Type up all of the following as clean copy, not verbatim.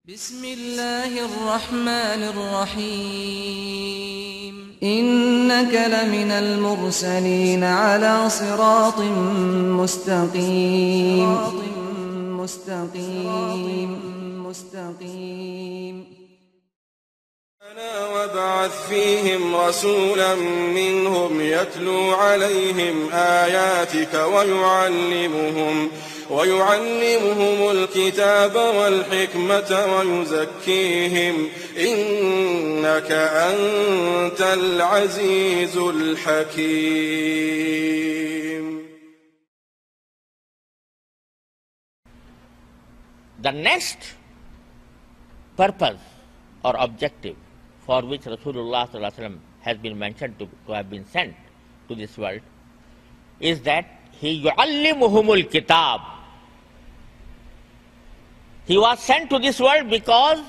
بسم الله الرحمن الرحيم إنك لمن المرسلين على صراط مستقيم وابعث فيهم رسولا منهم يتلو عليهم آياتك ويعلمهم الكتاب والحكمة ويزكيهم إنك أنت العزيز الحكيم. The next purpose or objective for which Rasulullah ﷺ has been mentioned to have been sent to this world is that he yu'allimuhumul kitab. He was sent to this world because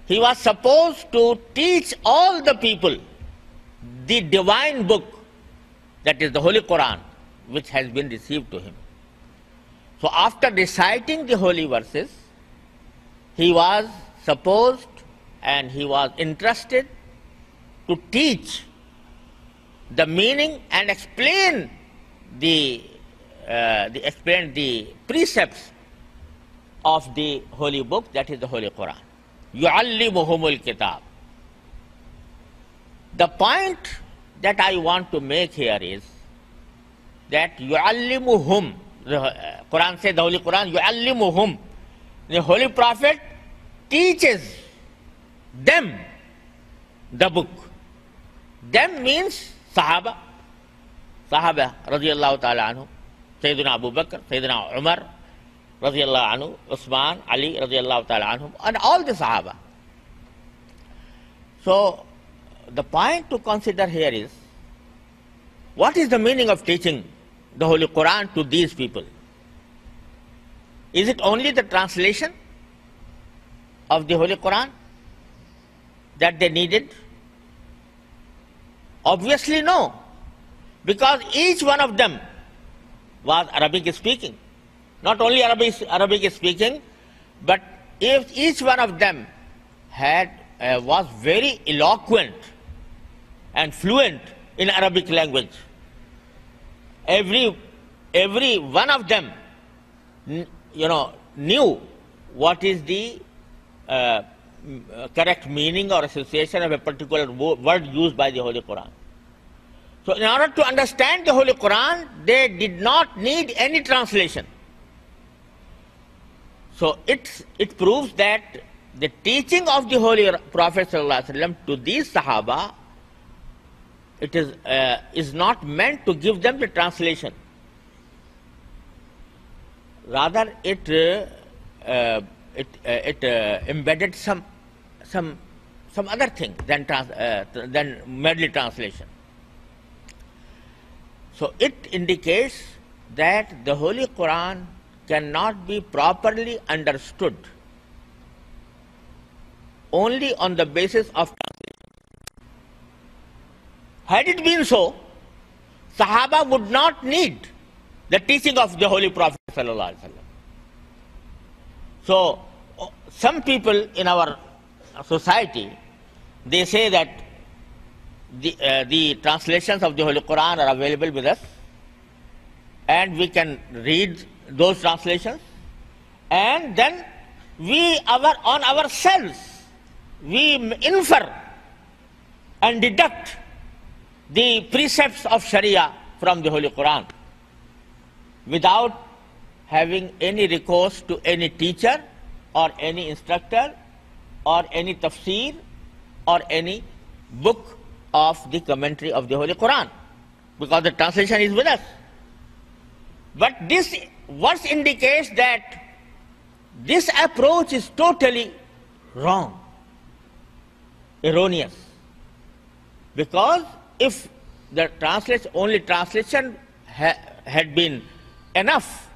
he was supposed to teach all the people the divine book, that is the Holy Quran, which has been received to him. So after reciting the holy verses, he was supposed and he was entrusted to teach the meaning and explain the precepts of the holy book, that is the Holy Quran. Yu'allimuhumul kitab. The point that I want to make here is that yu'allimuhum, the Quran says, the Holy Quran, yu'allimuhum, the Holy Prophet teaches them the book. Them means Sahaba radiyallahu ta'ala anhu, Sayyidina Abu Bakr, Sayyidina Umar radiyallahu anhu, Usman, Ali radiyallahu ta'ala anhum, and all the Sahaba. So the point to consider here is, what is the meaning of teaching the Holy Quran to these people? Is it only the translation of the Holy Quran that they needed? Obviously no, because each one of them was Arabic speaking. Not only Arabic speaking, but if each one of them was very eloquent and fluent in Arabic language. Every one of them, knew what is the correct meaning or association of a particular word used by the Holy Quran. So in order to understand the Holy Quran, they did not need any translation. So it proves that the teaching of the Holy Prophet ﷺ to these Sahaba, it is not meant to give them the translation. Rather, it embedded some other thing than merely translation. So it indicates that the Holy Quran cannot be properly understood only on the basis of translation. Had it been so, Sahaba would not need the teaching of the Holy Prophet ﷺ. So some people in our society, they say that the translations of the Holy Quran are available with us, and we can read those translations, and then on ourselves we infer and deduct the precepts of Sharia from the Holy Quran without having any recourse to any teacher or any instructor or any tafsir or any book of the commentary of the Holy Quran, because the translation is with us. But this verse indicates that this approach is totally wrong, erroneous. Because if the only translation had been enough,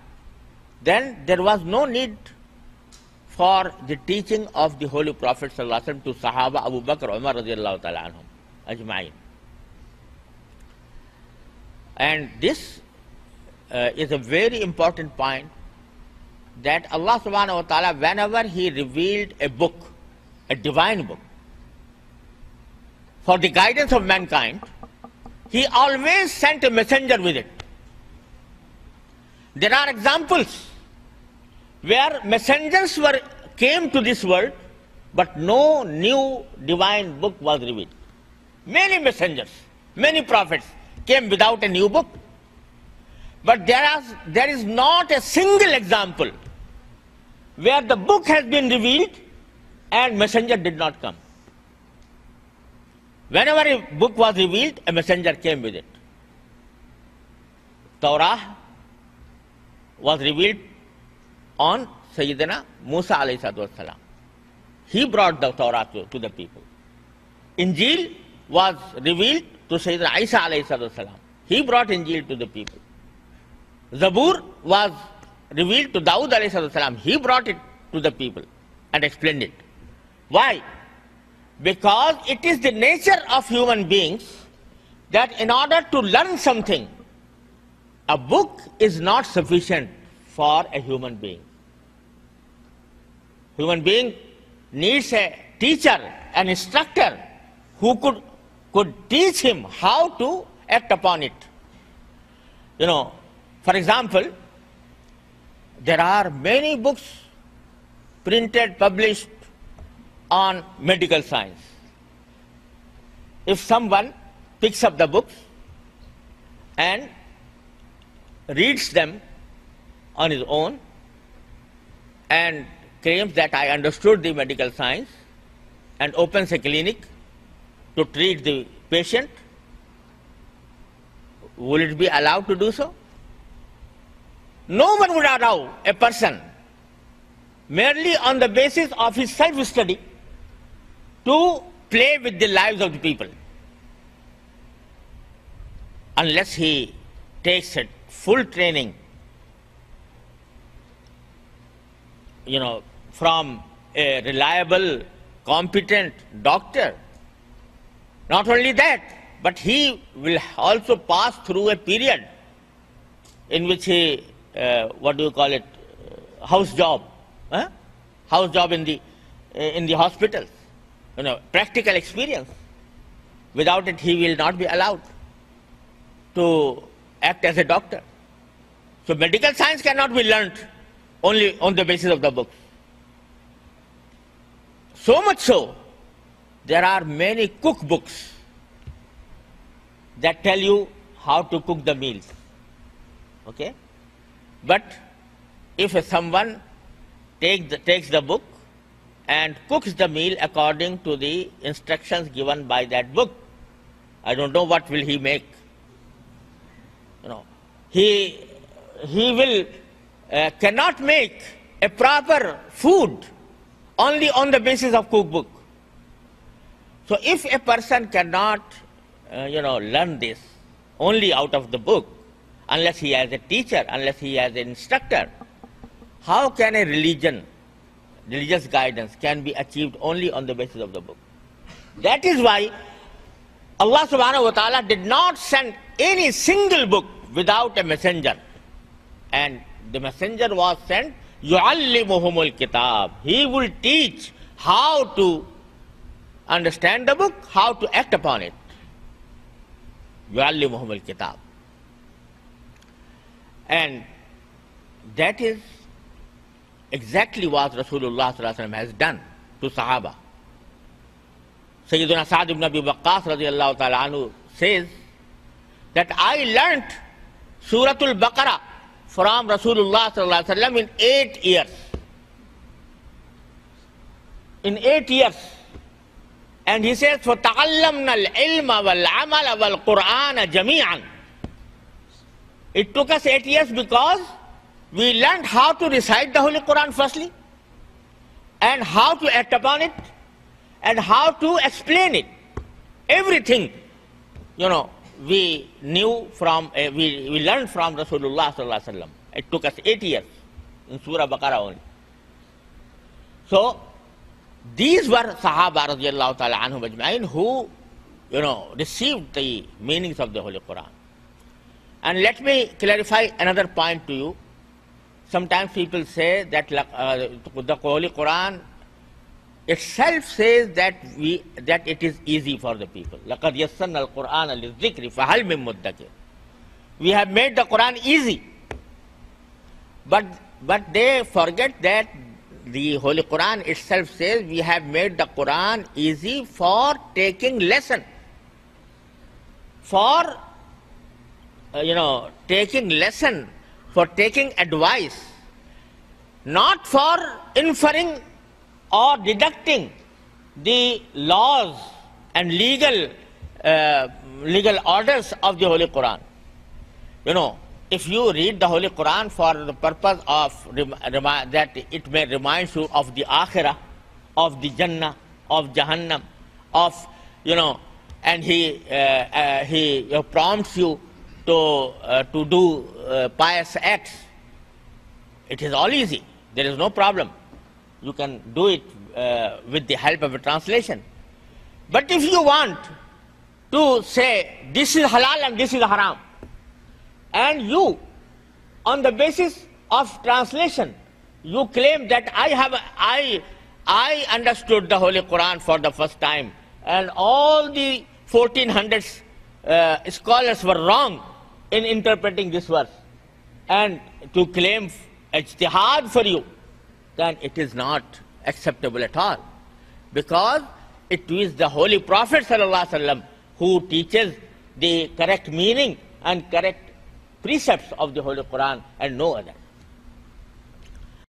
then there was no need for the teaching of the Holy Prophet ﷺ to Sahaba Abu Bakr, Umar radiyallahu ta'ala anhum ajma'in. And this is a very important point that Allah subhanahu wa ta'ala, whenever He revealed a book, a divine book, for the guidance of mankind, He always sent a messenger with it. There are examples where messengers came to this world, but no new divine book was revealed. Many messengers, many prophets came without a new book. But there is not a single example where the book has been revealed and messenger did not come. Whenever a book was revealed, a messenger came with it. Torah was revealed on Sayyidina Musa alayhi salatu wasalam. He brought the Torah to the people. Injil was revealed to Sayyidina Isa alayhi salatu wasalam. He brought Injil to the people. Zabur was revealed to Dawood alayhi salatu wasalam. He brought it to the people and explained it. Why? Because it is the nature of human beings that in order to learn something, a book is not sufficient for a human being. Human being needs a teacher, an instructor who could teach him how to act upon it. For example, there are many books printed, published on medical science. If someone picks up the books and reads them on his own and claims that I understood the medical science and opens a clinic to treat the patient, will it be allowed to do so? No one would allow a person merely on the basis of his self-study to play with the lives of the people, unless he takes a full training, from a reliable, competent doctor. Not only that, but he will also pass through a period in which he, house job in the hospitals, practical experience. Without it, he will not be allowed to act as a doctor. So medical science cannot be learnt only on the basis of the books. So much so, there are many cookbooks that tell you how to cook the meals. Okay? But if someone takes the book and cooks the meal according to the instructions given by that book, I don't know what will he make. He will cannot make a proper food only on the basis of cookbook. So if a person cannot learn this only out of the book, unless he has a teacher, unless he has an instructor, how can a religious guidance can be achieved only on the basis of the book? That is why Allah subhanahu wa ta'ala did not send any single book without a messenger. And the messenger was sent, يُعَلِّمُهُمُ الْكِتَابِ. He will teach how to understand the book, how to act upon it. يُعَلِّمُهُمُ الْكِتَابِ. And that is exactly what Rasulullah sallallahu alaihi wasallam has done to Sahaba. Sayyidina Sa'd ibn Abi Waqqas radiyallahu ta'ala anhu says that I learnt Suratul Baqarah from Rasulullah sallallahu alaihi wasallam in 8 years. In 8 years. And he says, فَتَعَلَّمْنَا الْعِلْمَ وَالْعَمَلَ وَالْقُرْآنَ جَمِيعًا. It took us 8 years because we learned how to recite the Holy Quran firstly, and how to act upon it, and how to explain it. Everything, we knew from, we learned from Rasulullah sallallahu alaihi wasallam. It took us 8 years in Surah Baqarah only. So, these were Sahaba radiallahu ta'ala anhum ajma'in who, received the meanings of the Holy Quran. And let me clarify another point to you. sometimes people say that the Holy Quran itself says that it is easy for the people. لَقَدْ يَسَّرْنَا الْقُرْآنَ لِلذِّكْرِ فَهَلْ مِن مُدَّكِرٍ. We have made the Quran easy. But they forget that the Holy Quran itself says we have made the Quran easy for taking lesson, for taking lesson, for taking advice, not for inferring or deducting the laws and legal orders of the Holy Quran. If you read the Holy Quran for the purpose of that it may remind you of the Akhirah, of the Jannah, of Jahannam, and he prompts you to do pious acts, it is all easy. There is no problem. You can do it with the help of a translation. But if you want to say this is halal and this is haram, and you, on the basis of translation, you claim that I understood the Holy Quran for the first time, and all the 1400 scholars were wrong in interpreting this verse, and to claim ijtihad for you, then it is not acceptable at all. Because it is the Holy Prophet ﷺ who teaches the correct meaning and correct precepts of the Holy Quran and no other.